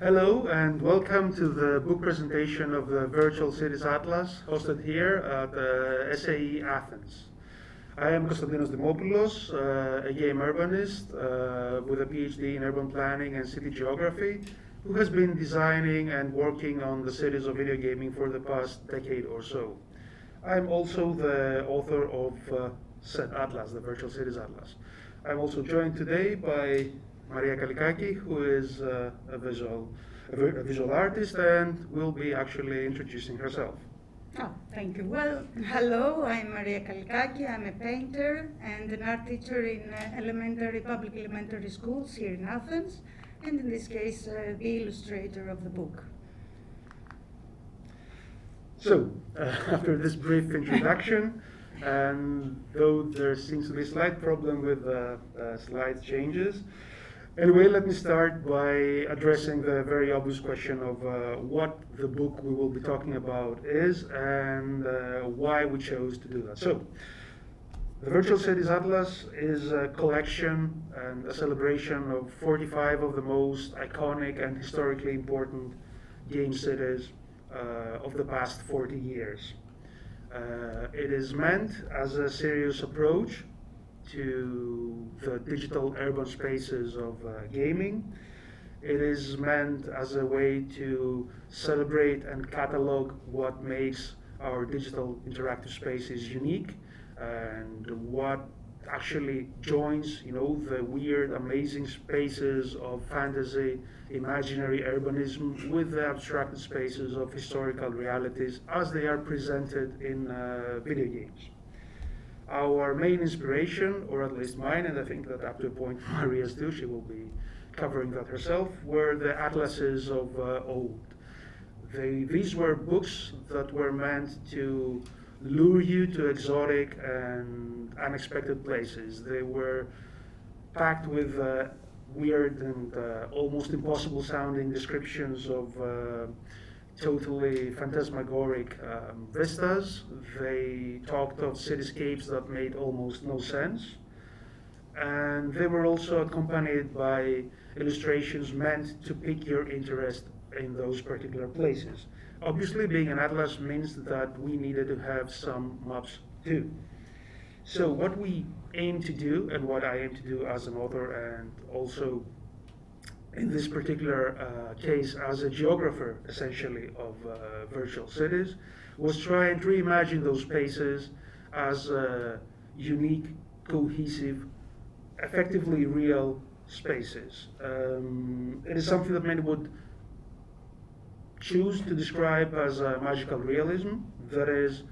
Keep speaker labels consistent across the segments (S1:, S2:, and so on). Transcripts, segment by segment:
S1: Hello and welcome to the book presentation of the Virtual Cities Atlas hosted here at SAE Athens. I am Konstantinos Dimopoulos, a game urbanist with a PhD in urban planning and city geography, who has been designing and working on the cities of video gaming for the past decade or so. I am also the author of said Atlas, the Virtual Cities Atlas. I'm also joined today by Maria Kallikaki, who is a visual artist and will be actually introducing herself.
S2: Oh, thank you. Well, hello, I'm Maria Kallikaki. I'm a painter and an art teacher in public elementary schools here in Athens, and in this case, the illustrator of the book.
S1: So, after this brief introduction, and though there seems to be a slight problem with slide changes, anyway, let me start by addressing the very obvious question of what the book we will be talking about is and why we chose to do that. So, the Virtual Cities Atlas is a collection and a celebration of 45 of the most iconic and historically important game cities of the past 40 years. It is meant as a serious approach to the digital urban spaces of gaming. It is meant as a way to celebrate and catalog what makes our digital interactive spaces unique and what actually joins, the weird, amazing spaces of fantasy, imaginary urbanism with the abstracted spaces of historical realities as they are presented in video games. Our main inspiration, or at least mine, and I think that up to a point Maria's too, she will be covering that herself, were the atlases of old. These were books that were meant to lure you to exotic and unexpected places. They were packed with weird and almost impossible sounding descriptions of totally phantasmagoric vistas. They talked of cityscapes that made almost no sense. And they were also accompanied by illustrations meant to pique your interest in those particular places. Obviously, being an atlas means that we needed to have some maps too. So what we aim to do, and what I aim to do as an author, and also in this particular case as a geographer, essentially, of virtual cities, was try and reimagine those spaces as unique, cohesive, effectively real spaces. It is something that many would choose to describe as magical realism. That is,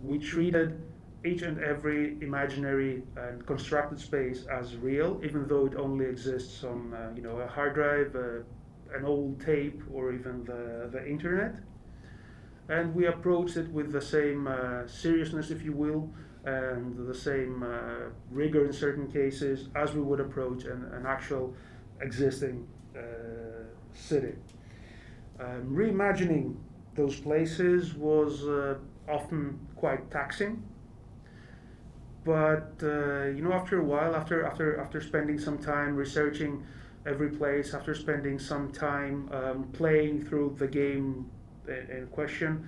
S1: we treated each and every imaginary and constructed space as real, even though it only exists on a hard drive, an old tape, or even the internet. And we approached it with the same seriousness, if you will, and the same rigor in certain cases as we would approach an actual existing city. Reimagining those places was often quite taxing. But after a while, after spending some time researching every place, after spending some time playing through the game in question,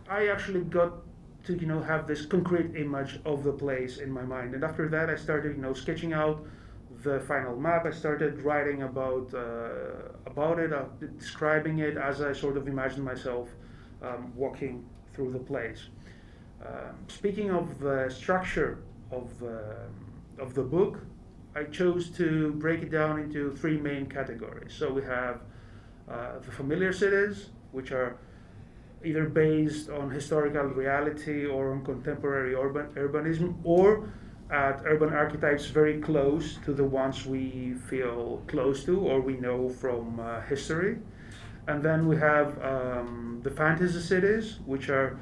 S1: I actually got to have this concrete image of the place in my mind. And after that, I started sketching out the final map. I started writing about it, describing it as I sort of imagined myself walking through the place. Speaking of the structure of the book, I chose to break it down into three main categories. So we have the familiar cities, which are either based on historical reality or on contemporary urbanism, or at urban archetypes very close to the ones we feel close to or we know from history. And then we have the fantasy cities, which are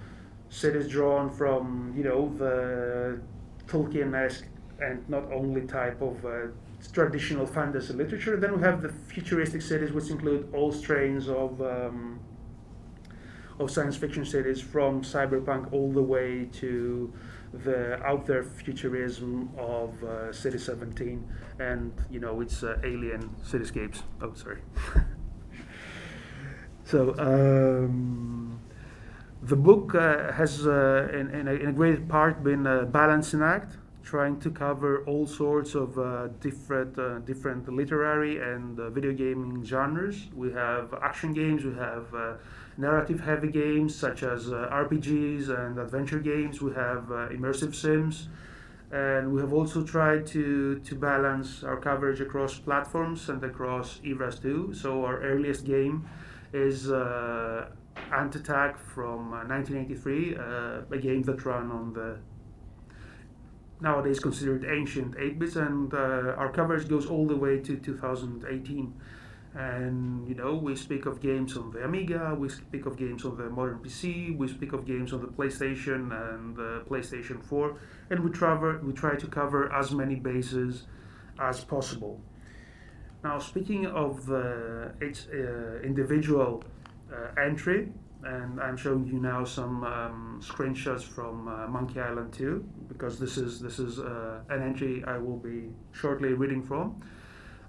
S1: cities drawn from, the Tolkien-esque and not only type of traditional fantasy literature. Then we have the futuristic cities, which include all strains of science fiction cities, from cyberpunk all the way to the out there futurism of City 17 and its alien cityscapes. Oh, sorry. So the book has, in a great part, been a balancing act, trying to cover all sorts of different literary and video gaming genres. We have action games, we have narrative-heavy games such as RPGs and adventure games. We have immersive sims. And we have also tried to balance our coverage across platforms and across eras too. So our earliest game is Antescher from 1983, a game that ran on the nowadays considered ancient 8-bits, and our coverage goes all the way to 2018. And we speak of games on the Amiga, we speak of games on the modern PC, we speak of games on the PlayStation and the PlayStation 4, and we try to cover as many bases as possible. Now, speaking of its individual entry, and I'm showing you now some screenshots from Monkey Island 2, because this is an entry I will be shortly reading from.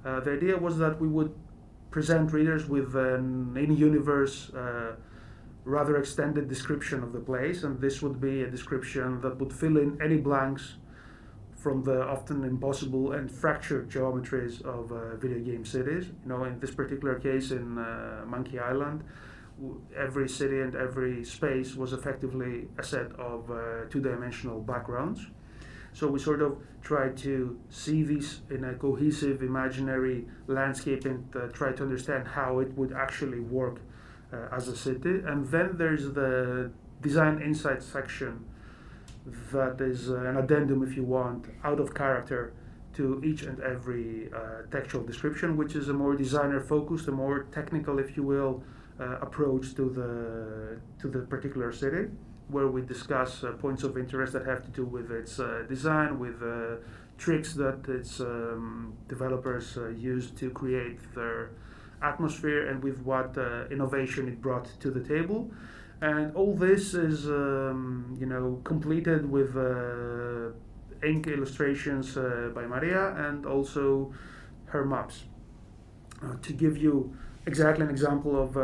S1: The idea was that we would present readers with an in-universe, rather extended description of the place, and this would be a description that would fill in any blanks from the often impossible and fractured geometries of video game cities. In this particular case, in Monkey Island, every city and every space was effectively a set of two-dimensional backgrounds. So we sort of try to see these in a cohesive imaginary landscape and try to understand how it would actually work as a city. And then there's the design insights section that is an addendum, if you want, out of character to each and every textual description, which is a more designer focused, a more technical, if you will, approach to the particular city, where we discuss points of interest that have to do with its design, with tricks that its developers used to create their atmosphere, and with what innovation it brought to the table. And all this is, completed with ink illustrations by Maria, and also her maps. To give you exactly an example of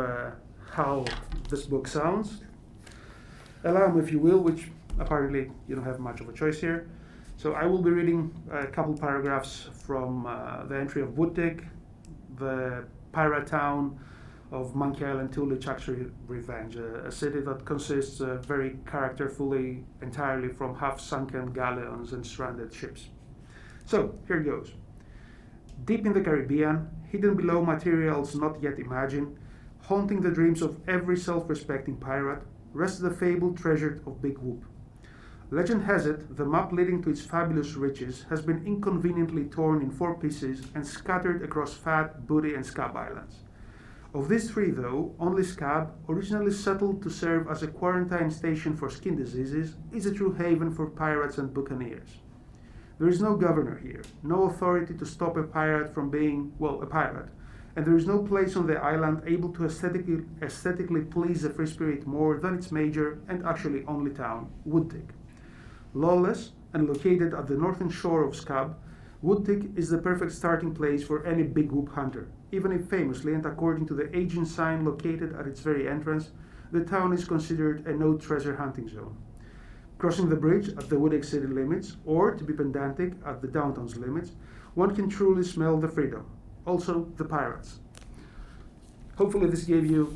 S1: how this book sounds, allow me, if you will, which apparently you don't have much of a choice here. So I will be reading a couple paragraphs from the entry of Woodtick, the pirate town of Monkey Island 2, LeChuck's Revenge, a city that consists very characterfully entirely from half-sunken galleons and stranded ships. So here goes. Deep in the Caribbean, hidden below materials not yet imagined, haunting the dreams of every self-respecting pirate, rests the fabled treasure of Big Whoop. Legend has it, the map leading to its fabulous riches has been inconveniently torn in 4 pieces and scattered across Fat, Booty, and Scab Islands. Of these 3, though, only Scab, originally settled to serve as a quarantine station for skin diseases, is a true haven for pirates and buccaneers. There is no governor here, no authority to stop a pirate from being, a pirate, and there is no place on the island able to aesthetically please the free spirit more than its major and actually only town, Woodtick. Lawless and located at the northern shore of Scab, Woodtick is the perfect starting place for any Big Whoop hunter, even if famously and according to the agent sign located at its very entrance, the town is considered a no treasure hunting zone. Crossing the bridge at the Woodtick city limits, or, to be pedantic, at the downtown's limits, one can truly smell the freedom. Also, the pirates. Hopefully this gave you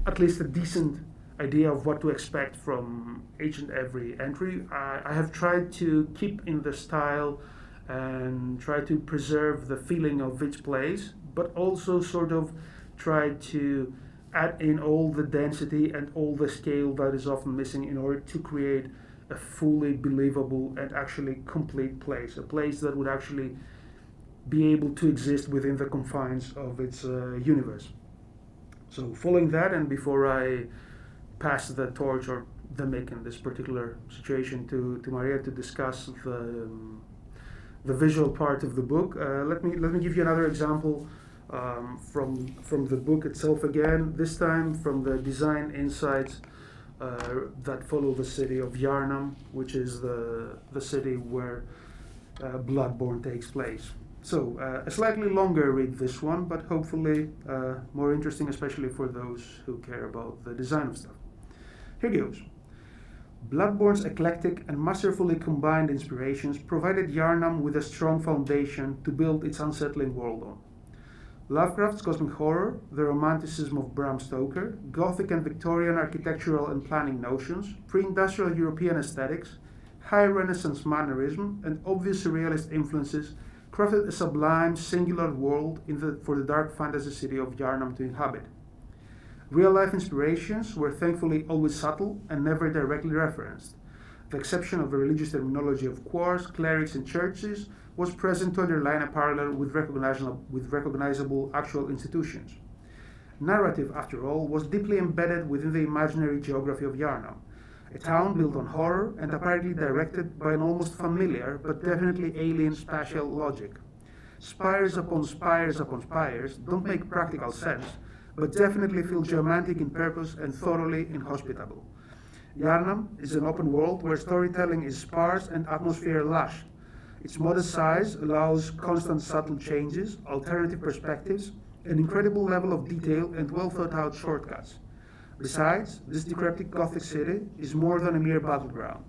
S1: at least a decent idea of what to expect from each and every entry. I have tried to keep in the style and try to preserve the feeling of each place, but also sort of try to add in all the density and all the scale that is often missing in order to create a fully believable and actually complete place, a place that would actually be able to exist within the confines of its universe. So following that, and before I pass the torch or the mic in this particular situation to Maria to discuss the visual part of the book, let me give you another example from the book itself again, this time from the design insights that follow the city of Yarnum, which is the city where Bloodborne takes place. A slightly longer read, this one, but hopefully more interesting, especially for those who care about the design of stuff. Here goes. Bloodborne's eclectic and masterfully combined inspirations provided Yharnam with a strong foundation to build its unsettling world on. Lovecraft's cosmic horror, the romanticism of Bram Stoker, Gothic and Victorian architectural and planning notions, pre-industrial European aesthetics, high Renaissance mannerism, and obvious surrealist influences crafted a sublime, singular world for the dark fantasy city of Yharnam to inhabit. Real-life inspirations were thankfully always subtle and never directly referenced. The exception of the religious terminology of quars, clerics, and churches was present to underline a parallel with recognizable actual institutions. Narrative, after all, was deeply embedded within the imaginary geography of Yharnam, a town built on horror and apparently directed by an almost familiar but definitely alien spatial logic. Spires upon spires upon spires don't make practical sense, but definitely feel geomantic in purpose and thoroughly inhospitable. Yharnam is an open world where storytelling is sparse and atmosphere lush. Its modest size allows constant subtle changes, alternative perspectives, an incredible level of detail and well thought out shortcuts. Besides, this decrepit Gothic city is more than a mere battleground.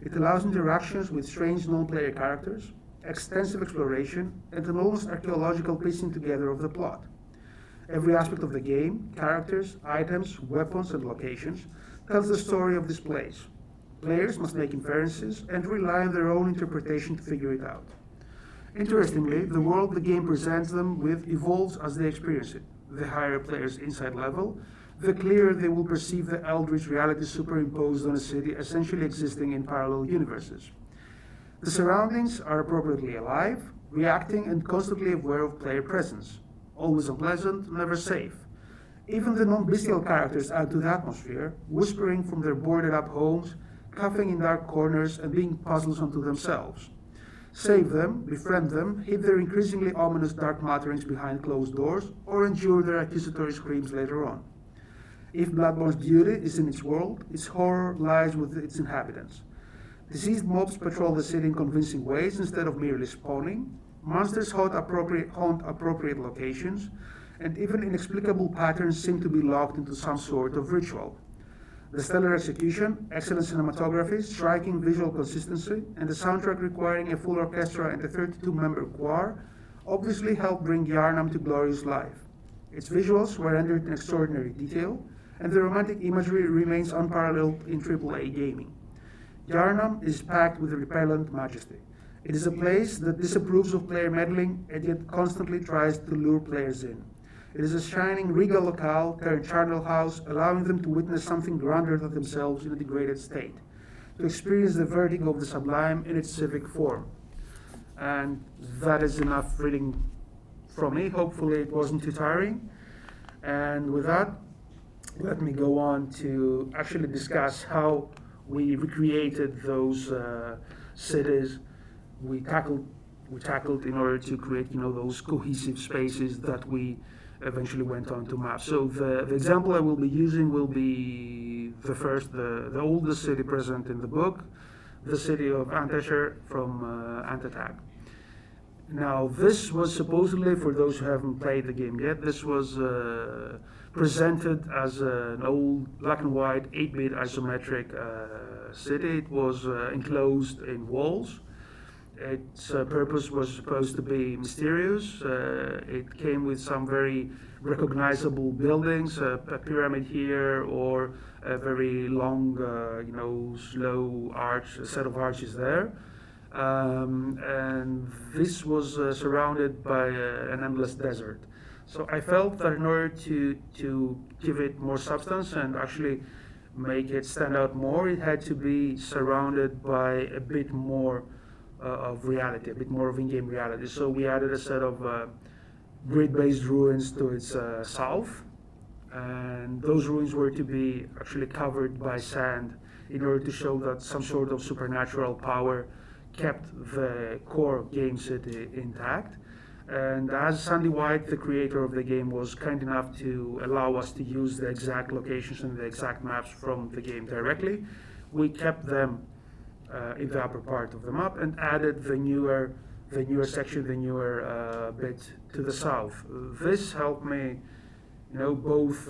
S1: It allows interactions with strange non-player characters, extensive exploration, and an almost archaeological piecing together of the plot. Every aspect of the game, characters, items, weapons, and locations, tells the story of this place. Players must make inferences and rely on their own interpretation to figure it out. Interestingly, the world the game presents them with evolves as they experience it. The higher players' insight level, the clearer they will perceive the eldritch reality superimposed on a city essentially existing in parallel universes. The surroundings are appropriately alive, reacting and constantly aware of player presence. Always unpleasant, never safe. Even the non-bestial characters add to the atmosphere, whispering from their boarded-up homes, coughing in dark corners, and being puzzles unto themselves. Save them, befriend them, hid their increasingly ominous dark mutterings behind closed doors, or endure their accusatory screams later on. If Bloodborne's beauty is in its world, its horror lies with its inhabitants. Diseased mobs patrol the city in convincing ways instead of merely spawning. Monsters haunt appropriate locations, and even inexplicable patterns seem to be locked into some sort of ritual. The stellar execution, excellent cinematography, striking visual consistency, and a soundtrack requiring a full orchestra and a 32-member choir obviously helped bring Yharnam to glorious life. Its visuals were rendered in extraordinary detail, and the romantic imagery remains unparalleled in AAA gaming. Yharnam is packed with repellent majesty. It is a place that disapproves of player meddling and yet constantly tries to lure players in. It is a shining regal locale turned charnel house, allowing them to witness something grander than themselves in a degraded state, to experience the vertigo of the sublime in its civic form. And that is enough reading from me. Hopefully it wasn't too tiring. And with that, let me go on to actually discuss how we recreated those cities we tackled in order to create, those cohesive spaces that we eventually went on to map. So the example I will be using will be the oldest city present in the book, the city of Antescher from Antescher. Now, this was supposedly, for those who haven't played the game yet, this was presented as an old black and white 8-bit isometric city. It was enclosed in walls. Its purpose was supposed to be mysterious. It came with some very recognizable buildings, a pyramid here, or a very long, slow arch, a set of arches there. And this was surrounded by an endless desert. So I felt that in order to give it more substance and actually make it stand out more, it had to be surrounded by a bit more of reality, a bit more of in-game reality. So we added a set of grid-based ruins to its south, and those ruins were to be actually covered by sand in order to show that some sort of supernatural power kept the core game city intact. And as Sandy White, the creator of the game, was kind enough to allow us to use the exact locations and the exact maps from the game directly, we kept them in the upper part of the map and added the newer the newer section, the newer bit to the south. This helped me, both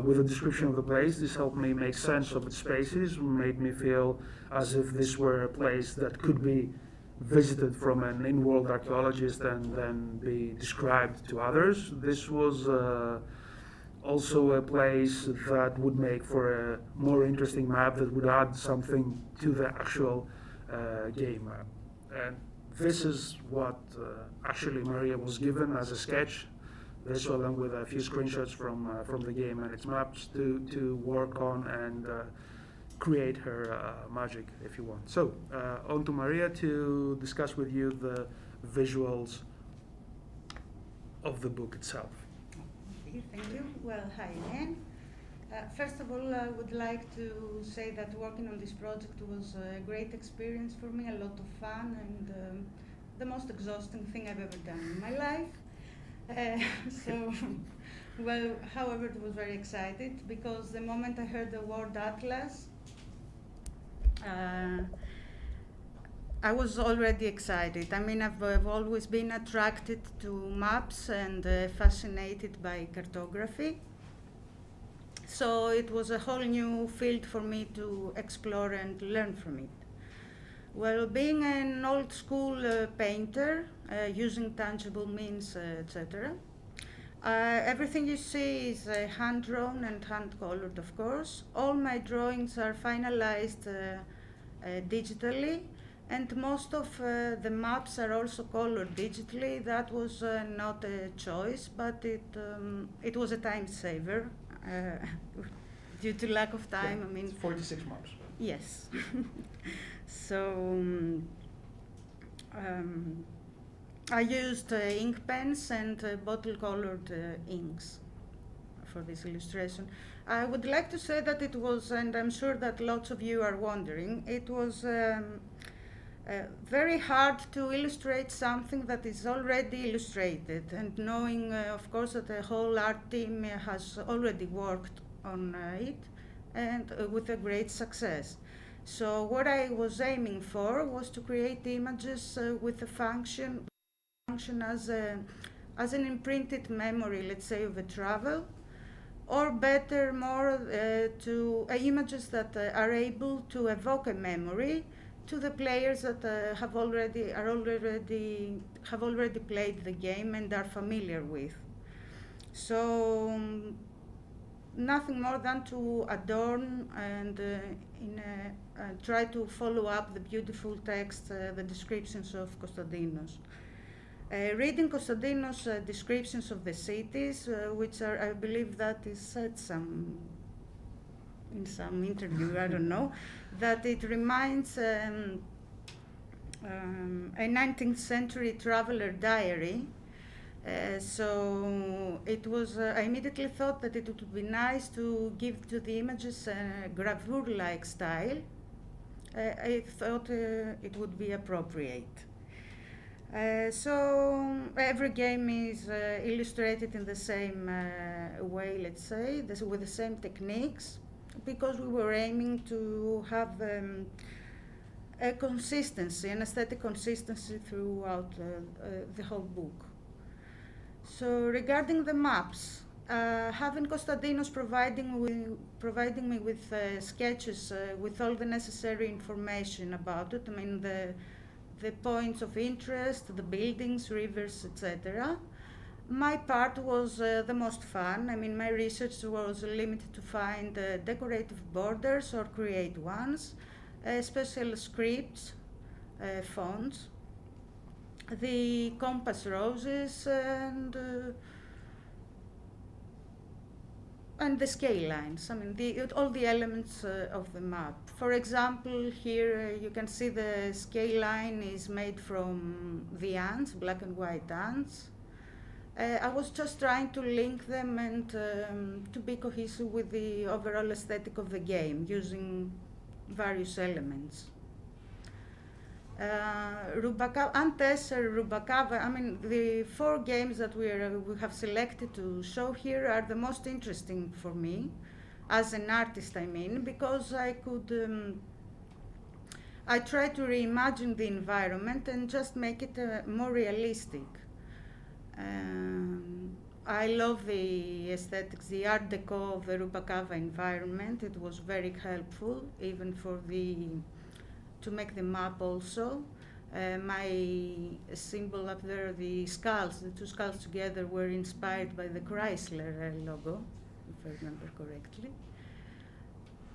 S1: with the description of the place, this helped me make sense of its spaces, made me feel as if this were a place that could be visited from an in-world archaeologist and then be described to others. This was also a place that would make for a more interesting map that would add something to the actual game map. And this is what actually Maria was given as a sketch. This along with a few screenshots from the game and its maps to work on and create her magic, if you want. So, on to Maria to discuss with you the visuals of the book itself.
S2: Okay, thank you. Well, hi again. First of all, I would like to say that working on this project was a great experience for me, a lot of fun, and the most exhausting thing I've ever done in my life. However, it was very excited because the moment I heard the word Atlas, I was already excited. I mean, I've always been attracted to maps and fascinated by cartography. So it was a whole new field for me to explore and learn from it. Well, being an old school painter, using tangible means, etc., everything you see is hand-drawn and hand-colored, of course. All my drawings are finalized digitally, and most of the maps are also colored digitally. That was not a choice, but it was a time saver due to lack of time.
S1: Yeah,
S2: I mean,
S1: 46 maps.
S2: Yes. So I used ink pens and bottle-colored inks for this illustration. I would like to say that it was, and I'm sure that lots of you are wondering, it was very hard to illustrate something that is already illustrated, and knowing, of course, that the whole art team has already worked on it, and with a great success. So what I was aiming for was to create images with a function as an imprinted memory, let's say, of a travel, or better, more to images that are able to evoke a memory to the players that have already played the game and are familiar with. So nothing more than to adorn and try to follow up the beautiful text, the descriptions of Konstantinos. Reading Konstantinos' descriptions of the cities, which are, I believe that is said in some interview, I don't know, that it reminds a 19th century traveler diary. So it was, I immediately thought that it would be nice to give to the images a gravure-like style. I thought it would be appropriate. So every game is illustrated in the same way, let's say, with the same techniques, because we were aiming to have a consistency, an aesthetic consistency throughout the whole book. So regarding the maps, having Konstantinos providing me with sketches with all the necessary information about it, I mean the points of interest, the buildings, rivers, etc. My part was the most fun. I mean, my research was limited to find decorative borders or create ones, special scripts, fonts, the compass roses, and the scale lines. I mean, all the elements of the map. For example, here you can see the scale line is made from the ants, black and white ants. I was just trying to link them and to be cohesive with the overall aesthetic of the game, using various elements. Rubacava, Antescher, Rubacava, I mean, the 4 games that we have selected to show here are the most interesting for me, as an artist, I mean, because I could I try to reimagine the environment and just make it more realistic. I love the aesthetics, the art deco of the Rubacava environment. It was very helpful, even to make the map also. My symbol up there, the skulls, the two skulls together, were inspired by the Chrysler logo, if I remember correctly.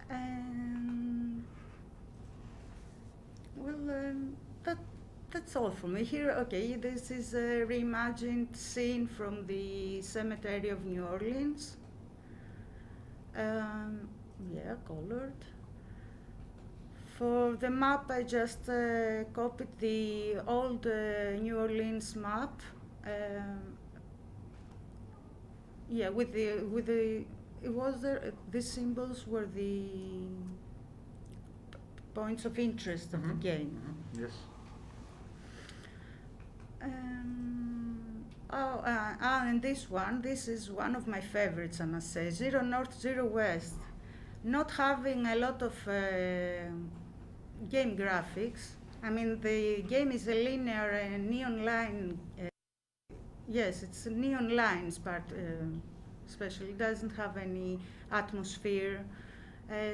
S2: And that's all for me. Here, okay, this is a reimagined scene from the cemetery of New Orleans. Yeah, colored. For the map, I just copied the old New Orleans map. Yeah, with the it was there. The symbols were the points of interest of the game.
S1: Yes.
S2: And this is one of my favorites, I must say. 0 North, 0 West. Not having a lot of game graphics. I mean, the game is a linear neon line. Yes, it's a neon lines part, especially. It doesn't have any atmosphere.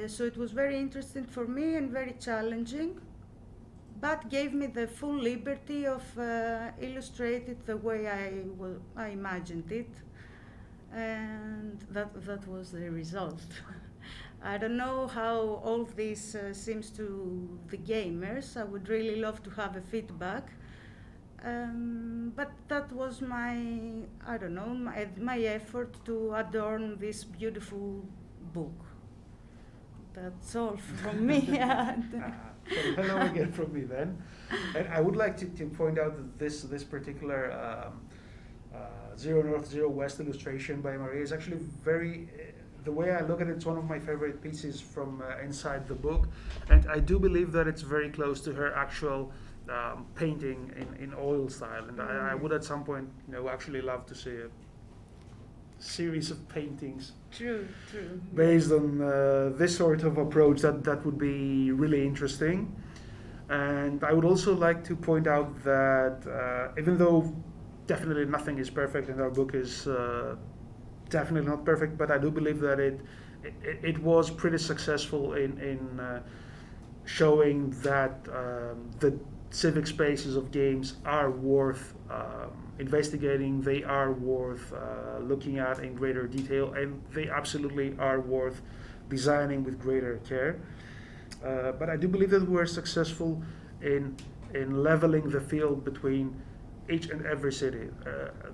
S2: So it was very interesting for me and very challenging, but gave me the full liberty of illustrating the way I imagined it, and that was the result. I don't know how all this seems to the gamers. I would really love to have a feedback, but that was my effort to adorn this beautiful book. That's all from me.
S1: So hello again from me then. And I would like to point out that this particular 0 North, 0 West illustration by Maria is actually very, the way I look at it, it's one of my favorite pieces from inside the book. And I do believe that it's very close to her actual painting in oil style. And I would at some point, actually love to see a series of paintings.
S2: True.
S1: Based on this sort of approach, that would be really interesting. And I would also like to point out that even though definitely nothing is perfect and our book is definitely not perfect, but I do believe that it was pretty successful in showing that the civic spaces of games are worth investigating, they are worth looking at in greater detail, and they absolutely are worth designing with greater care. But I do believe that we're successful in leveling the field between each and every city.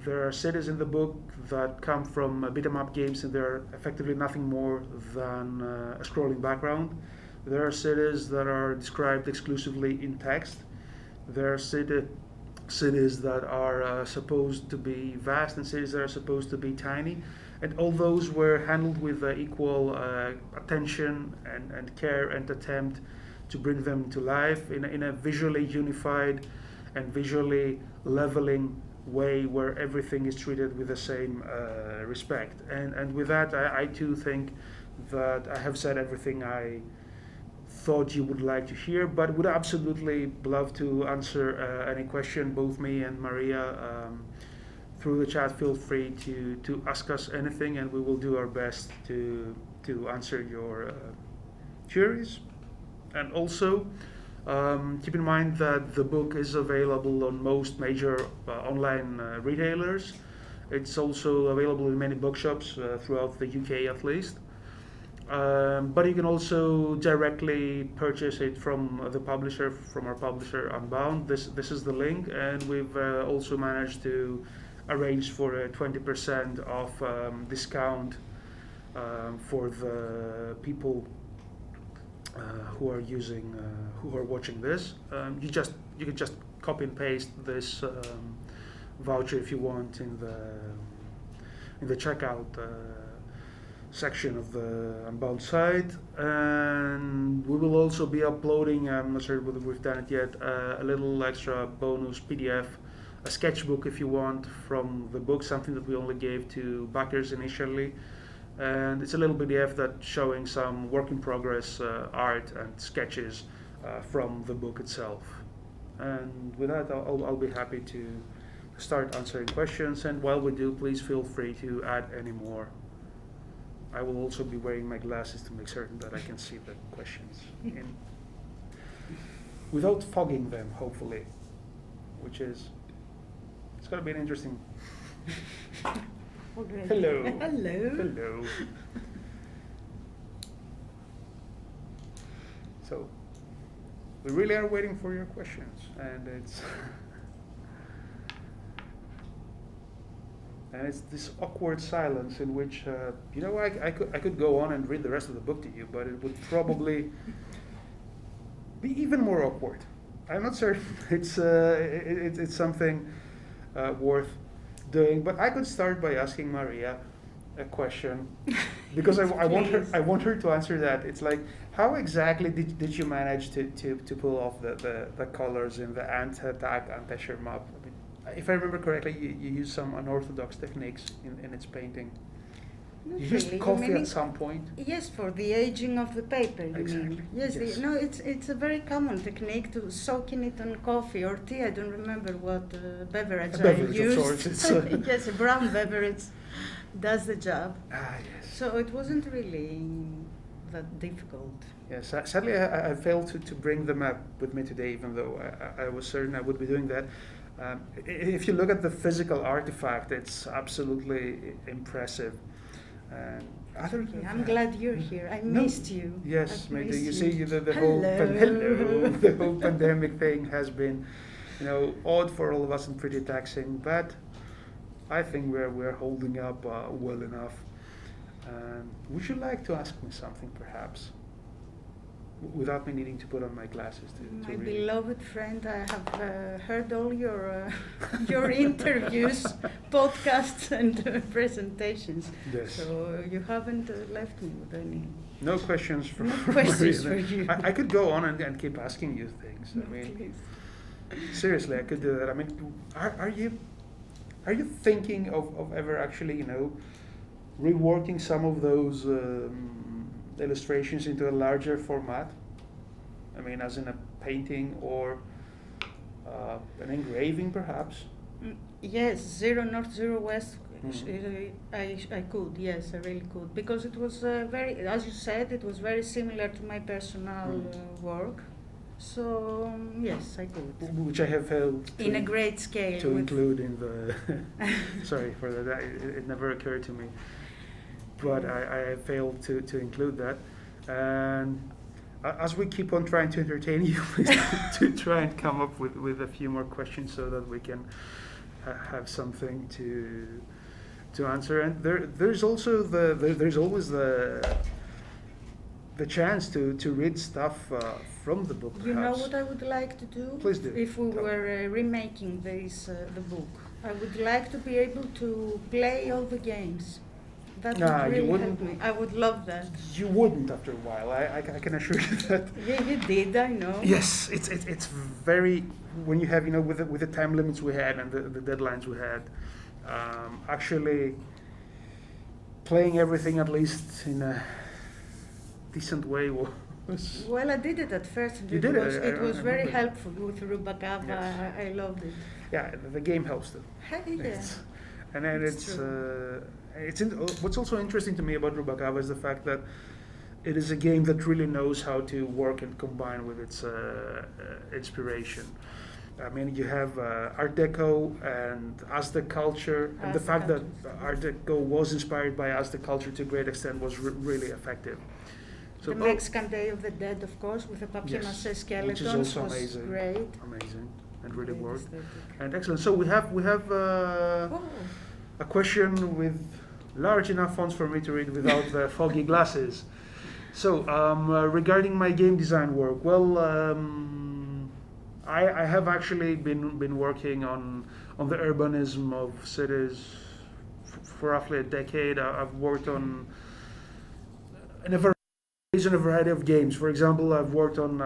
S1: There are cities in the book that come from beat 'em up games, and they're effectively nothing more than a scrolling background. There are cities that are described exclusively in text. There are cities that are supposed to be vast and cities that are supposed to be tiny, and all those were handled with equal attention and care and attempt to bring them to life in a visually unified and visually leveling way where everything is treated with the same respect. And with that, I too think that I have said everything I thought you would like to hear, but would absolutely love to answer any question, both me and Maria. Through the chat, feel free to ask us anything, and we will do our best to answer your queries. And also, keep in mind that the book is available on most major online retailers. It's also available in many bookshops throughout the UK at least. But you can also directly purchase it from the publisher, from our publisher Unbound. This is the link, and we've also managed to arrange for a 20% off discount for the people who are watching this. You can just copy and paste this voucher if you want in the checkout section of the Unbound site, and we will also be uploading, I'm not sure whether we've done it yet, a little extra bonus PDF, a sketchbook if you want, from the book, something that we only gave to backers initially. And it's a little PDF that's showing some work in progress art and sketches from the book itself. And with that, I'll be happy to start answering questions. And while we do, please feel free to add any more. I will also be wearing my glasses to make certain that I can see the questions without fogging them, hopefully, which is, it's going to be an interesting.
S2: Already.
S1: Hello.
S2: Hello.
S1: Hello. So, we really are waiting for your questions, and it's and it's this awkward silence in which I could go on and read the rest of the book to you, but it would probably be even more awkward. I'm not certain it's something worth doing, but I could start by asking Maria a question because I want her to answer that. It's like, how exactly did you manage to pull off the colors in the Antescher map? I mean, if I remember correctly, you used some unorthodox techniques in its painting.
S2: Not
S1: You used
S2: really.
S1: coffee at some point.
S2: Yes, for the aging of the paper, you
S1: Exactly.
S2: mean? Yes,
S1: Yes.
S2: It's a very common technique to soaking it on coffee or tea. I don't remember what beverage
S1: A beverage
S2: I
S1: of
S2: used.
S1: sorts, it's,
S2: Yes, a brown beverage does the job.
S1: Ah, yes.
S2: So it wasn't really that difficult.
S1: Yes, sadly I failed to bring the map with me today, even though I was certain I would be doing that. If you look at the physical artifact, it's absolutely impressive. And other than
S2: I'm
S1: that-
S2: glad you're here. I
S1: No.
S2: missed you.
S1: Yes,
S2: I've
S1: mate.
S2: missed
S1: You see, the
S2: Hello.
S1: the whole pandemic thing has been, odd for all of us and pretty taxing. But I think we're holding up well enough. Would you like to ask me something, perhaps, without me needing to put on my glasses to
S2: My
S1: read?
S2: beloved friend, I have heard all your your interviews, podcasts, and presentations.
S1: Yes.
S2: So you haven't left me with any.
S1: No questions from
S2: No
S1: from
S2: questions
S1: Maria.
S2: for you.
S1: I could go on and keep asking you things. I mean,
S2: Please.
S1: seriously, I could do that. I mean, are you thinking of ever actually, reworking some of those illustrations into a larger format? I mean, as in a painting or an engraving, perhaps?
S2: Yes, 0 North, 0 West.
S1: Mhm.
S2: I could, yes, I really could, because it was very, as you said, it was very similar to my personal work. So yes, I could.
S1: Which I have failed
S2: In a great scale.
S1: to
S2: with-
S1: include in the. Sorry for that. It never occurred to me, but I failed to include that. And as we keep on trying to entertain you, please to try and come up with a few more questions so that we can have something to answer. And there's also there's always the chance to read stuff from the book.
S2: You know
S1: perhaps.
S2: what I would like to do?
S1: Please do.
S2: If we
S1: Tell me.
S2: were remaking the book, I would like to be able to play all the games. That
S1: Nah,
S2: would
S1: you
S2: really
S1: wouldn't.
S2: help me. I would love that.
S1: You wouldn't after a while. I can assure you that.
S2: Yeah, you did, I know.
S1: Yes, it's very, when you have, with the time limits we had and the deadlines we had, actually playing everything at least in a decent way was.
S2: Well, I did it at first. And
S1: You did it, I
S2: It was very
S1: remember.
S2: helpful with Rubacava.
S1: Yes.
S2: I loved it.
S1: Yeah, the game helps too.
S2: Hey, yeah.
S1: It's- And then
S2: It's
S1: what's also interesting to me about Rubacava is the fact that it is a game that really knows how to work and combine with its inspiration. I mean, you have Art Deco and Aztec culture, and the
S2: Aztec
S1: fact that
S2: culture.
S1: Art Deco was inspired by Aztec culture to a great extent was really effective.
S2: The Mexican Day of the Dead, of course, with the papier
S1: Yes,
S2: mache
S1: which is
S2: skeletons
S1: also
S2: was
S1: amazing.
S2: great.
S1: Amazing and really
S2: Great
S1: worked.
S2: aesthetic.
S1: And excellent. So we have
S2: Oh,
S1: a question with large enough fonts for me to read without the foggy glasses. So, regarding my game design work, well, I have actually been working on the urbanism of cities for roughly a decade. I've worked on in a variety of games. For example, I've worked on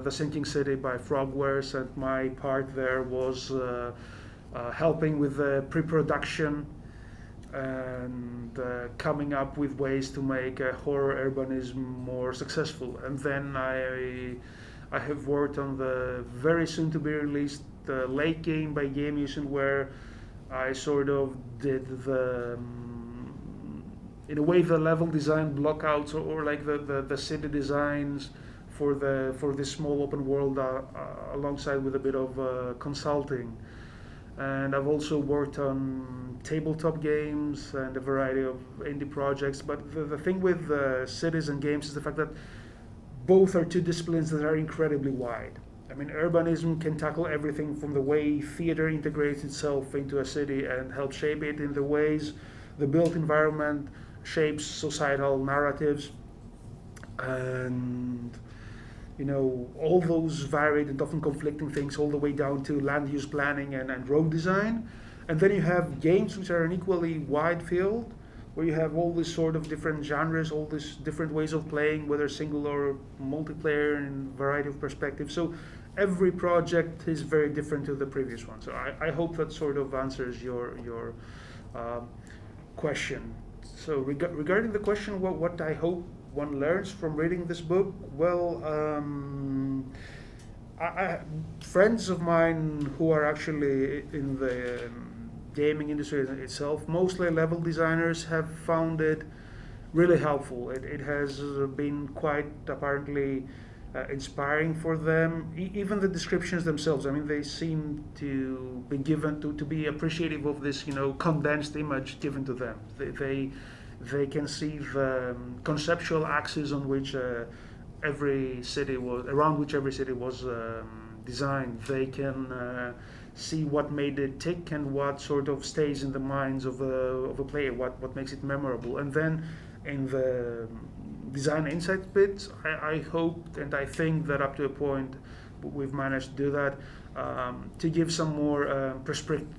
S1: The Sinking City by Frogwares, and my part there was helping with the pre-production and coming up with ways to make horror urbanism more successful. And then I I have worked on the very soon to be released Lake game by Game Usion, where I sort of did in a way, the level design blockouts, or like the city designs for this small open world, alongside with a bit of consulting. And I've also worked on tabletop games and a variety of indie projects. But the thing with cities and games is the fact that both are two disciplines that are incredibly wide. I mean, urbanism can tackle everything from the way theater integrates itself into a city and helps shape it, in the ways the built environment shapes societal narratives, and all those varied and often conflicting things, all the way down to land use planning and road design. And then you have games, which are an equally wide field, where you have all these sort of different genres, all these different ways of playing, whether single or multiplayer, and a variety of perspectives. So every project is very different to the previous one. So I hope that sort of answers your question. So regarding the question, what I hope one learns from reading this book, well, friends of mine who are actually in the gaming industry itself, mostly level designers, have found it really helpful. It has been quite apparently inspiring for them. Even the descriptions themselves, I mean, they seem to be given to be appreciative of this, condensed image given to them. They can see the conceptual axis on which around which every city was designed. They can see what made it tick and what sort of stays in the minds of a player, what makes it memorable. And then in the design insight bit, I hope and I think that up to a point we've managed to do that, to give some more prescriptive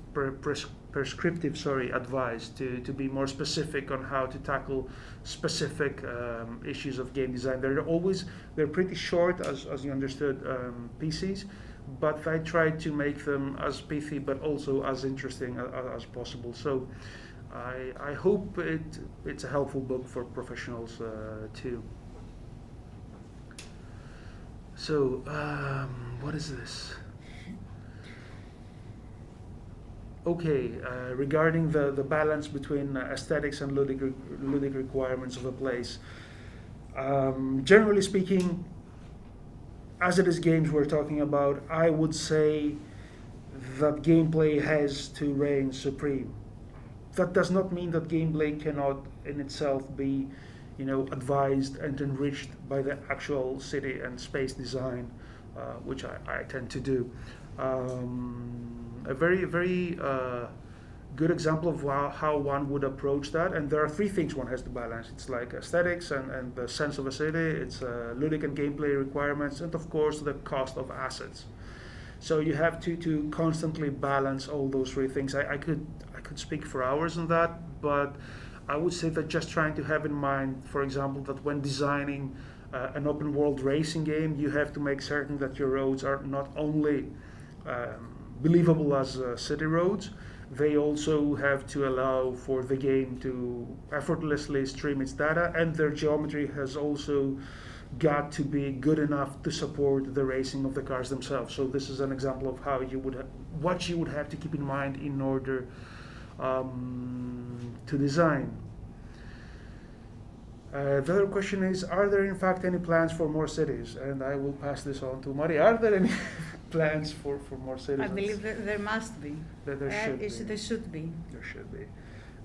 S1: advice, to be more specific on how to tackle specific issues of game design. They're pretty short, as you understood, pieces, but I try to make them as pithy but also as interesting as possible. So I hope it's a helpful book for professionals too. So what is this? Okay, regarding the balance between aesthetics and ludic requirements of a place. Generally speaking, as it is games we're talking about, I would say that gameplay has to reign supreme. That does not mean that gameplay cannot in itself be, advised and enriched by the actual city and space design, which I tend to do. A very, very good example of how one would approach that, and there are three things one has to balance. It's like aesthetics and the sense of a city, it's ludic and gameplay requirements, and of course the cost of assets. So you have to constantly balance all those three things. I could speak for hours on that, but I would say that just trying to have in mind, for example, that when designing an open world racing game, you have to make certain that your roads are not only believable as city roads, they also have to allow for the game to effortlessly stream its data, and their geometry has also got to be good enough to support the racing of the cars themselves. So this is an example of how what you would have to keep in mind in order to design. The other question is, are there in fact any plans for more cities? And I will pass this on to Maria. Are there any plans for more cities?
S2: I believe that there must be.
S1: There should be.
S2: There should be.
S1: There should be.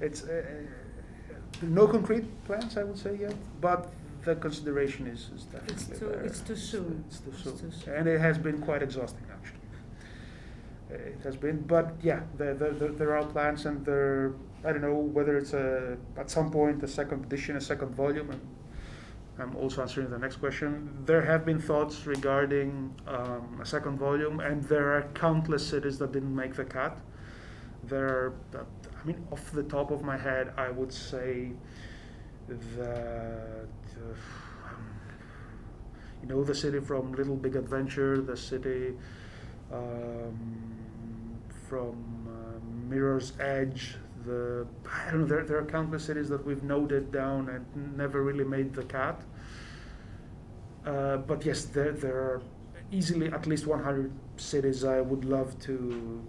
S1: It's no concrete plans, I would say, yet, but the consideration is definitely there.
S2: It's too soon.
S1: It's too soon. And it has been quite exhausting, actually. It has been, but yeah, there are plans, and I don't know whether it's at some point a second edition, a second volume. And I'm also answering the next question. There have been thoughts regarding a second volume, and there are countless cities that didn't make the cut. Off the top of my head, I would say that the city from Little Big Adventure, the city from Mirror's Edge. There are countless cities that we've noted down and never really made the cut. But yes, there are easily at least 100 cities I would love to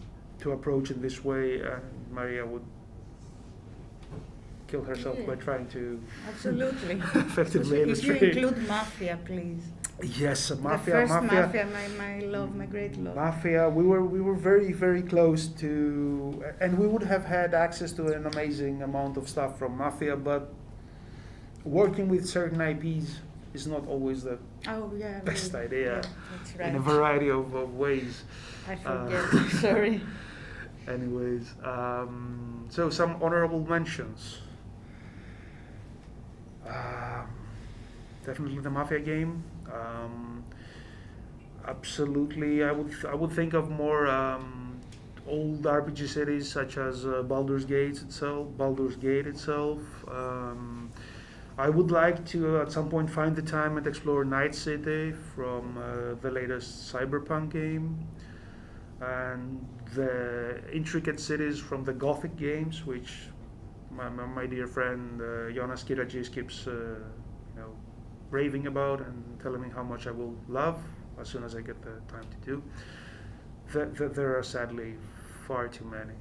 S1: approach in this way, and Maria would kill herself by trying to
S2: Absolutely.
S1: effectively
S2: If you
S1: illustrate.
S2: include Mafia, please.
S1: Yes,
S2: The
S1: Mafia.
S2: first
S1: Mafia.
S2: Mafia, my love, my great love.
S1: Mafia. We were very very close to, and we would have had access to an amazing amount of stuff from Mafia, but working with certain IPs is not always the
S2: Oh yeah.
S1: best
S2: really.
S1: idea
S2: Yeah, that's right.
S1: in a variety of ways.
S2: I forget. Sorry.
S1: Anyways, so some honorable mentions. Definitely the Mafia game. Absolutely, I would think of more old RPG cities such as Baldur's Gate itself. I would like to at some point find the time and explore Night City from the latest Cyberpunk game, and the intricate cities from the Gothic games, which my dear friend Jonas Kiragis keeps raving about and telling me how much I will love as soon as I get the time to do. There are sadly far too many.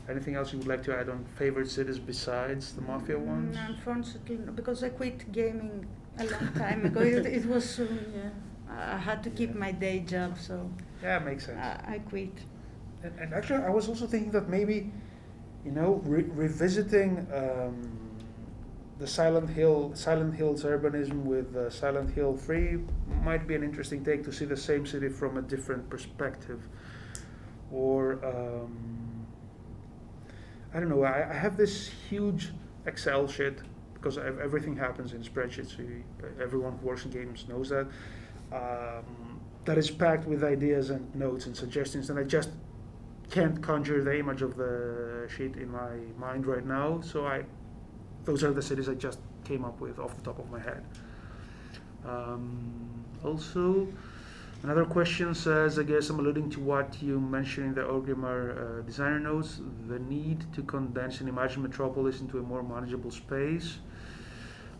S1: Anything else you would like to add on favorite cities besides the Mafia ones?
S2: Unfortunately, no, because I quit gaming a long time ago. It was soon. Yeah. I had to keep my day job, so
S1: Yeah, makes sense.
S2: I quit.
S1: And actually, I was also thinking that maybe, revisiting the Silent Hills urbanism with Silent Hill 3 might be an interesting take, to see the same city from a different perspective. Or, I don't know, I have this huge Excel sheet, because everything happens in spreadsheets. Everyone who works in games knows that. That is packed with ideas and notes and suggestions, and I just can't conjure the image of the sheet in my mind right now. So those are the cities I just came up with off the top of my head. Also, another question says, I guess I'm alluding to what you mentioned in the Orgrimmar designer notes, the need to condense and imagine Metropolis into a more manageable space.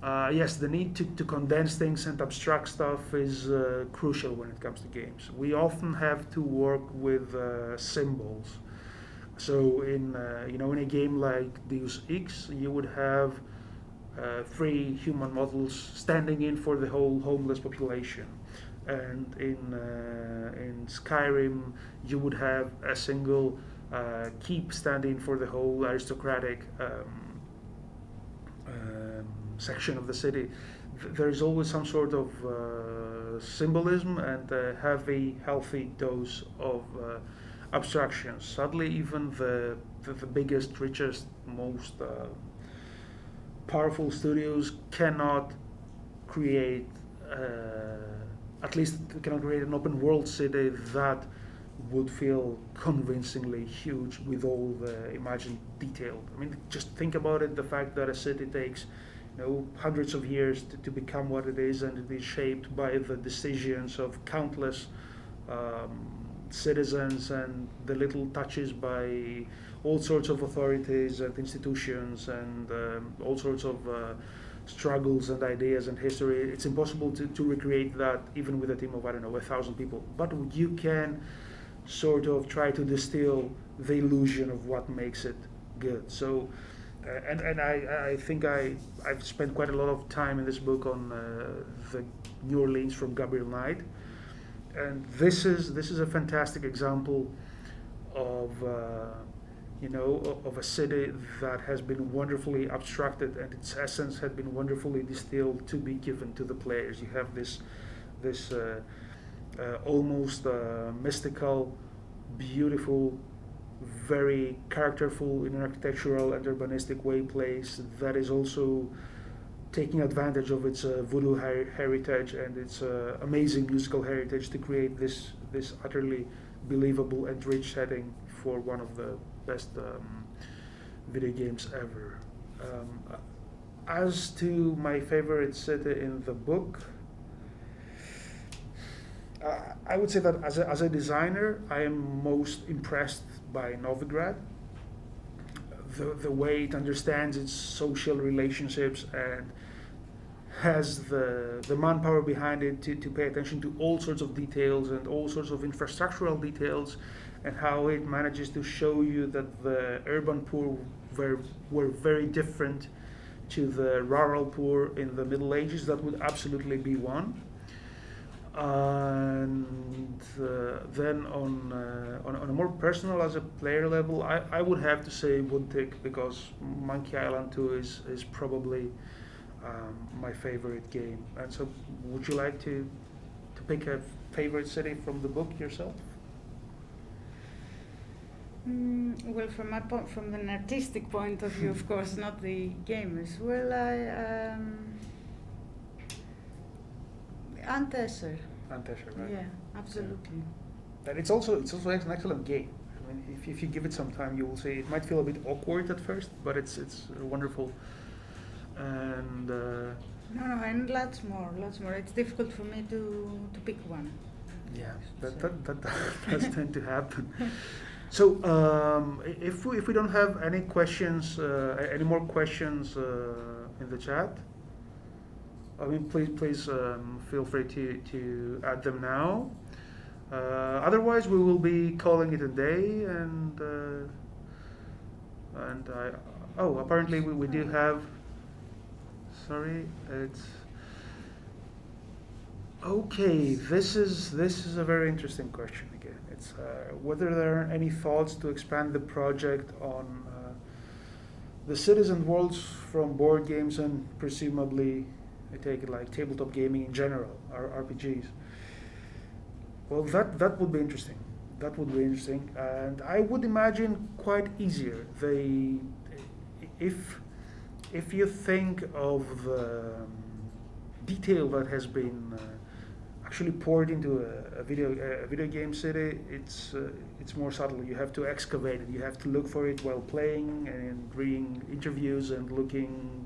S1: Yes, the need to condense things and abstract stuff is crucial when it comes to games. We often have to work with symbols. So in a game like Deus Ex, you would have 3 human models standing in for the whole homeless population, and in Skyrim you would have a single keep standing for the whole aristocratic section of the city. There's always some sort of symbolism and a healthy dose of abstraction. Sadly, even the biggest, richest, most powerful studios cannot create, at least cannot create an open world city that would feel convincingly huge with all the imagined detail. I mean, just think about it, the fact that a city takes hundreds of years to become what it is, and it is shaped by the decisions of countless citizens and the little touches by all sorts of authorities and institutions and all sorts of struggles and ideas and history. It's impossible to recreate that even with a team of, 1,000 people. But you can sort of try to distill the illusion of what makes it good. So, and I think I've spent quite a lot of time in this book on the New Orleans from Gabriel Knight, and this is a fantastic example of of a city that has been wonderfully abstracted, and its essence had been wonderfully distilled to be given to the players. You have this almost mystical, beautiful, very characterful in an architectural and urbanistic way place that is also taking advantage of its voodoo heritage and its amazing musical heritage to create this utterly believable and rich setting for one of the best video games ever. As to my favorite city in the book, I would say that as a designer, I am most impressed by Novigrad. The way it understands its social relationships and has the manpower behind it to pay attention to all sorts of details and all sorts of infrastructural details, and how it manages to show you that the urban poor were very different to the rural poor in the Middle Ages. That would absolutely be one. And then on a more personal, as a player level, I would have to say Woodtick, because Monkey Island 2 is probably my favorite game. And so, would you like to pick a favorite city from the book yourself?
S2: Well, from an artistic point of view, of course, not the gamers. Well, Antescher.
S1: Antescher, right?
S2: Yeah, absolutely.
S1: And it's also an excellent game. I mean, if you give it some time, you will see it might feel a bit awkward at first, but it's wonderful. And
S2: No, and lots more. It's difficult for me to pick one.
S1: yeah, that does tend to happen. So if we don't have any questions, any more questions in the chat, I mean, please feel free to add them now. Otherwise, we will be calling it a day. And apparently we do have. Sorry, it's okay. This is a very interesting question again. It's whether there are any thoughts to expand the project on the cities and worlds from board games and presumably, I take it, like tabletop gaming in general, or RPGs. Well, that would be interesting. That would be interesting, and I would imagine quite easier. If you think of the detail that has been actually poured into a video game city, it's more subtle. You have to excavate it. You have to look for it while playing and reading interviews and looking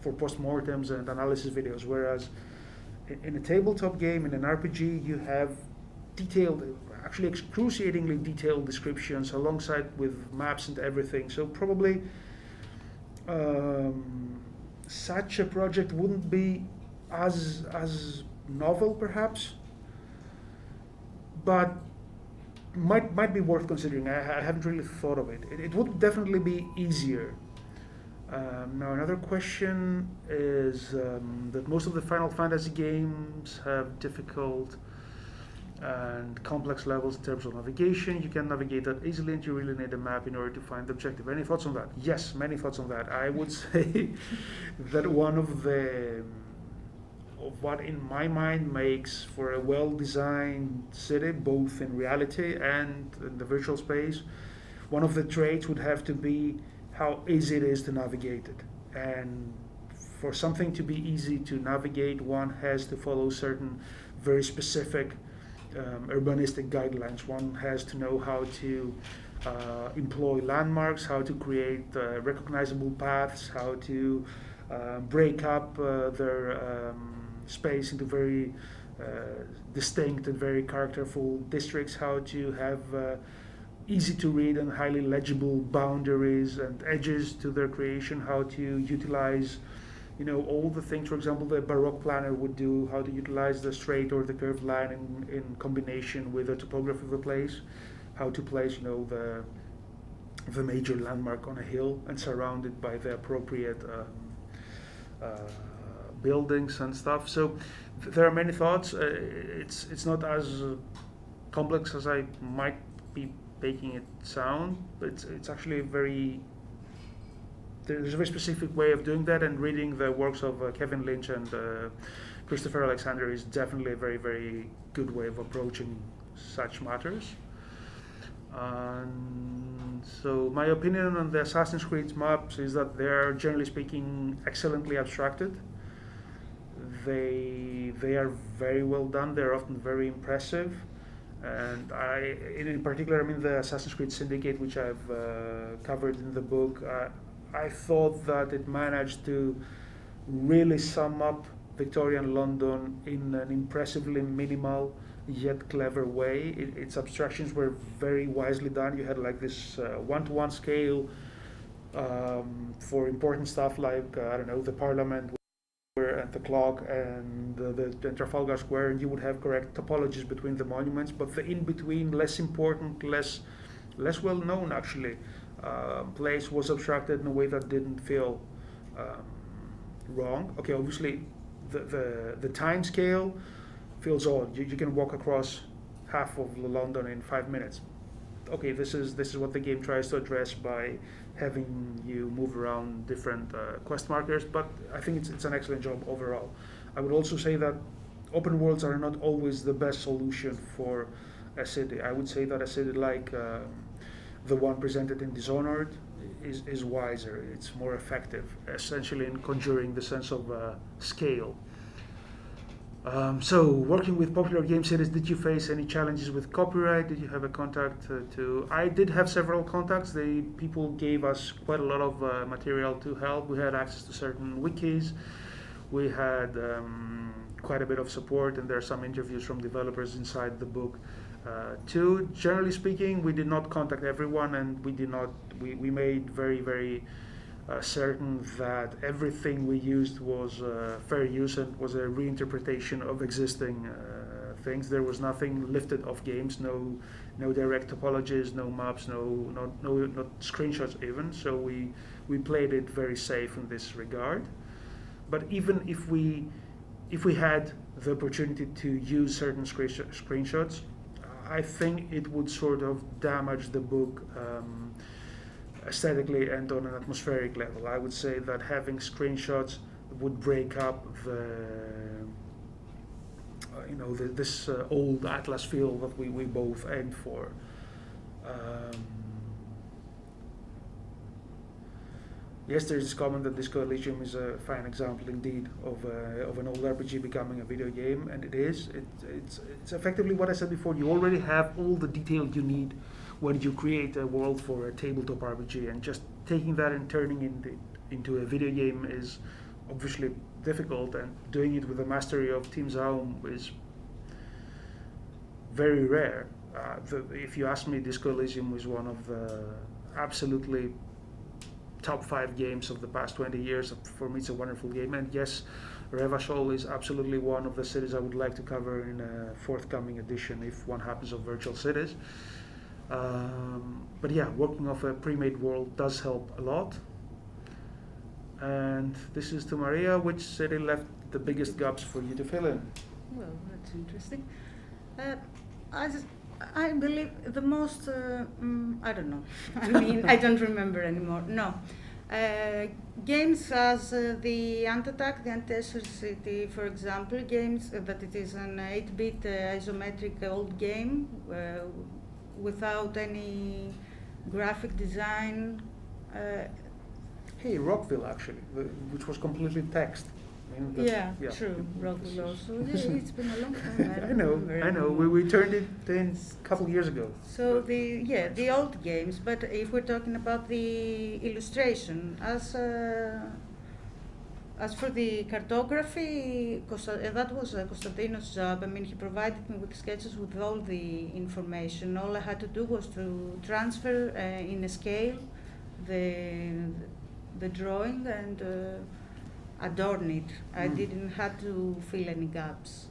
S1: for postmortems and analysis videos. Whereas in a tabletop game, in an RPG, you have detailed, actually excruciatingly detailed descriptions alongside with maps and everything. So probably such a project wouldn't be as novel, perhaps, but might be worth considering. I haven't really thought of it. It would definitely be easier. Now another question is that most of the Final Fantasy games have difficult and complex levels in terms of navigation. You can navigate that easily, and you really need a map in order to find the objective. Any thoughts on that? Yes, many thoughts on that. I would say that one of what in my mind makes for a well-designed city, both in reality and in the virtual space, one of the traits would have to be how easy it is to navigate it. And for something to be easy to navigate, one has to follow certain very specific urbanistic guidelines. One has to know how to employ landmarks, how to create recognizable paths, how to break up their space into very distinct and very characterful districts, how to have easy to read and highly legible boundaries and edges to their creation, how to utilize all the things, for example, the Baroque planner would do, how to utilize the straight or the curved line in combination with the topography of the place, how to place, the major landmark on a hill and surround it by the appropriate buildings and stuff. So there are many thoughts. It's not as complex as I might be making it sound, but it's actually there's a very specific way of doing that, and reading the works of Kevin Lynch and Christopher Alexander is definitely a very, very good way of approaching such matters. And so my opinion on the Assassin's Creed maps is that they're, generally speaking, excellently abstracted. They are very well done. They're often very impressive. And in particular, the Assassin's Creed Syndicate, which I've covered in the book, I thought that it managed to really sum up Victorian London in an impressively minimal yet clever way. Its abstractions were very wisely done. You had like this one-to-one scale for important stuff like, the Parliament, where Square and the clock and the Trafalgar Square, and you would have correct topologies between the monuments, but the in-between, less important, less well-known actually, place was abstracted in a way that didn't feel wrong. Okay, obviously the time scale feels odd. You can walk across half of London in 5 minutes. Okay, this is what the game tries to address by having you move around different quest markers, but I think it's an excellent job overall. I would also say that open worlds are not always the best solution for a city. I would say that a city like the one presented in Dishonored is wiser. It's more effective, essentially in conjuring the sense of scale. So, working with popular game cities, did you face any challenges with copyright? Did you have a contact to? I did have several contacts. People gave us quite a lot of material to help. We had access to certain wikis. We had quite a bit of support, and there are some interviews from developers inside the book too. Generally speaking, we did not contact everyone, and we made very certain that everything we used was fair use and was a reinterpretation of existing things. There was nothing lifted off games, no direct topologies, no maps, not screenshots even. So we played it very safe in this regard. But even if we had the opportunity to use certain screenshots, I think it would sort of damage the book aesthetically and on an atmospheric level. I would say that having screenshots would break up this old Atlas feel that we both aimed for. Yes, there is comment that Disco Elysium is a fine example indeed of an old RPG becoming a video game, and it is. It's effectively what I said before. You already have all the detail you need when you create a world for a tabletop RPG, and just taking that and turning it into a video game is obviously difficult, and doing it with the mastery of Team Zaum is very rare. If you ask me, Disco Elysium was one of the absolutely top 5 games of the past 20 years. For me, it's a wonderful game, and yes, Revachol is absolutely one of the cities I would like to cover in a forthcoming edition, if one happens, of Virtual Cities. But yeah, working off a pre-made world does help a lot. And this is to Maria. Which city left the biggest gaps for you to fill in?
S2: Well, that's interesting. I believe the most, I don't know. I mean, I don't remember anymore. No. Games as the Antatak, the Antescher city, for example, games that it is an 8-bit isometric old game without any graphic design.
S1: Hey, Rockville actually, which was completely text. I mean,
S2: yeah, true. Rockville also. It's been a long time.
S1: I know. We turned it in a couple years ago.
S2: So the old games. But if we're talking about the illustration, as for the cartography, that was Konstantinos' job. I mean, he provided me with sketches with all the information. All I had to do was to transfer in a scale the drawing and adorn it. I didn't have to fill any gaps.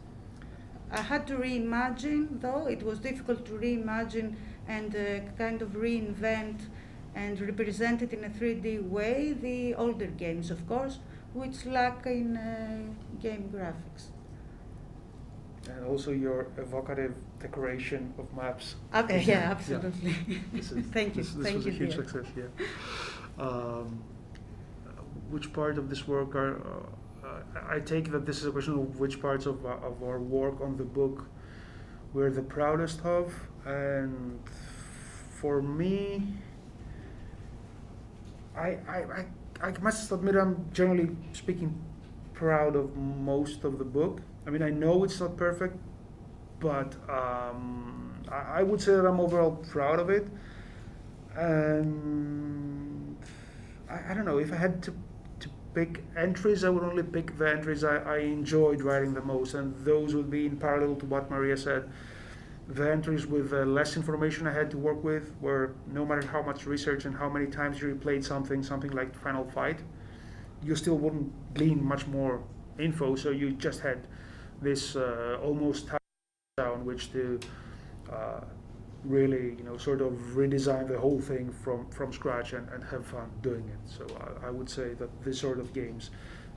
S2: I had to reimagine, though. It was difficult to reimagine and kind of reinvent and represent it in a 3D way, the older games, of course, which lack in game graphics.
S1: And also your evocative decoration of maps.
S2: Okay, yeah, absolutely.
S1: Yeah.
S2: Thank you.
S1: This was a huge success, yeah. Which part of this work are... I take that this is a question of which parts of our work on the book we're the proudest of, and for me, I must admit I'm generally speaking proud of most of the book. I mean, I know it's not perfect, but I would say that I'm overall proud of it. And I don't know, if I had to pick entries, I would only pick the entries I enjoyed writing the most, and those would be in parallel to what Maria said. The entries with less information I had to work with, where no matter how much research and how many times you replayed something like Final Fight, you still wouldn't glean much more info, so you just had this almost on which to really, sort of redesign the whole thing from scratch and have fun doing it. So I would say that this sort of games,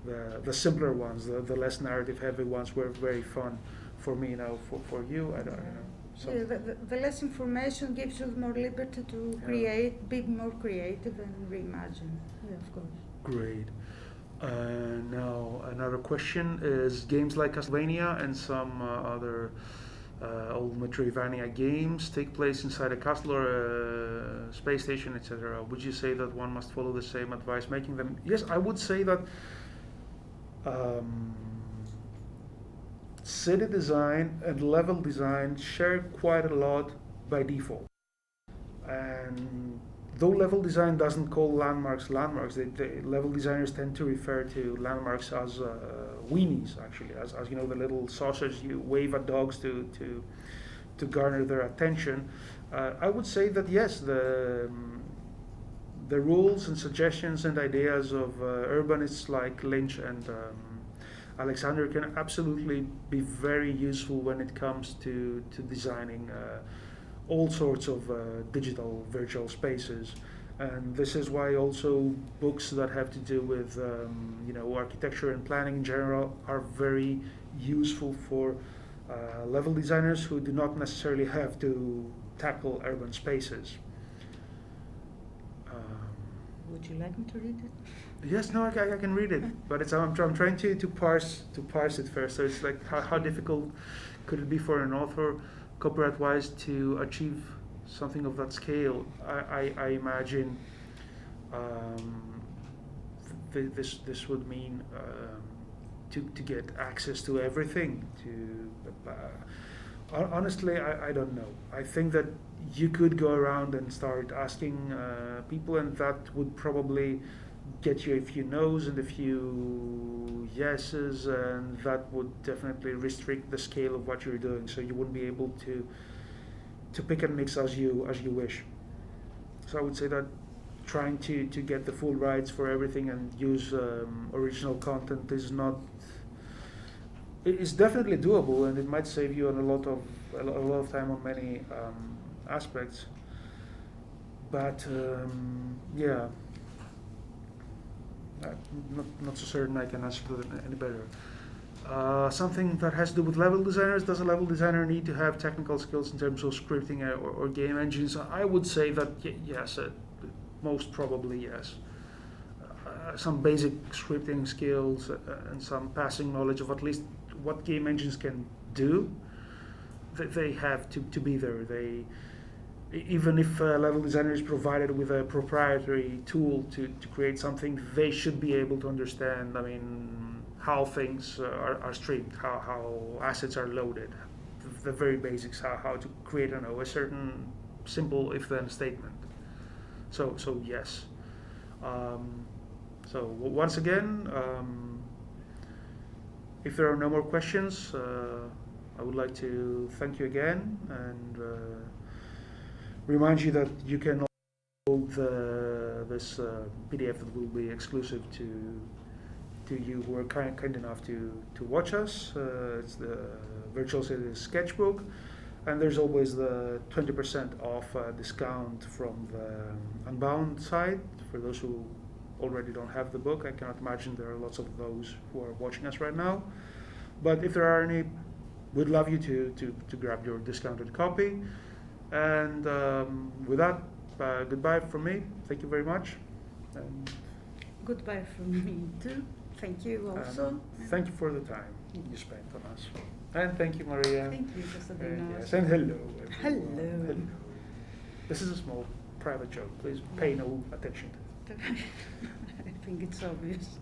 S1: the simpler ones, the less narrative heavy ones, were very fun for me. Now for you, I don't know. So
S2: The less information gives you more liberty to create, be more creative and reimagine. Yeah, of course.
S1: Great. Now another question is games like Castlevania and some other old Metroidvania games take place inside a castle or a space station, etc. Would you say that one must follow the same advice making them? Yes, I would say that city design and level design share quite a lot by default. And though level design doesn't call landmarks, the level designers tend to refer to landmarks as weenies, actually, as the little sausage you wave at dogs to garner their attention. I would say that yes, the rules and suggestions and ideas of urbanists like Lynch and Alexander can absolutely be very useful when it comes to designing all sorts of digital virtual spaces. And this is why also books that have to do with architecture and planning in general are very useful for level designers who do not necessarily have to tackle urban spaces.
S2: Would you like me to read it?
S1: Yes, no, I can read it, but I'm trying to parse it first. So it's like how difficult could it be for an author, copyright-wise, to achieve something of that scale? I imagine this would mean to get access to everything. Honestly, I don't know. I think that you could go around and start asking people, and that would probably get you a few no's and a few yeses, and that would definitely restrict the scale of what you're doing. So you wouldn't be able to pick and mix as you wish. So I would say that trying to get the full rights for everything and use original content is not. It's definitely doable, and it might save you a lot of time on many aspects. But yeah. Not so certain I can answer that any better. Something that has to do with level designers. Does a level designer need to have technical skills in terms of scripting or game engines? I would say that yes, most probably yes. Some basic scripting skills and some passing knowledge of at least what game engines can do. They have to be there. Even if a level designer is provided with a proprietary tool to create something, they should be able to understand, how things are streamed, how assets are loaded, the very basics, how to create a certain simple if-then statement. So yes. So once again, if there are no more questions, I would like to thank you again and remind you that you can download this PDF that will be exclusive to you who are kind enough to watch us. It's the Virtual Cities Sketchbook, and there's always the 20% off discount from the Unbound site for those who already don't have the book. I cannot imagine there are lots of those who are watching us right now, but if there are any, we'd love you to grab your discounted copy. And with that, goodbye from me. Thank you very much. And
S2: goodbye from me too. Thank you also.
S1: Thank you for the time you spent on us. And thank you, Maria.
S2: Thank you, Konstantinos.
S1: Yes, and hello.
S2: Hello.
S1: Hello. This is a small private joke. Please pay no attention to it.
S2: I think it's obvious.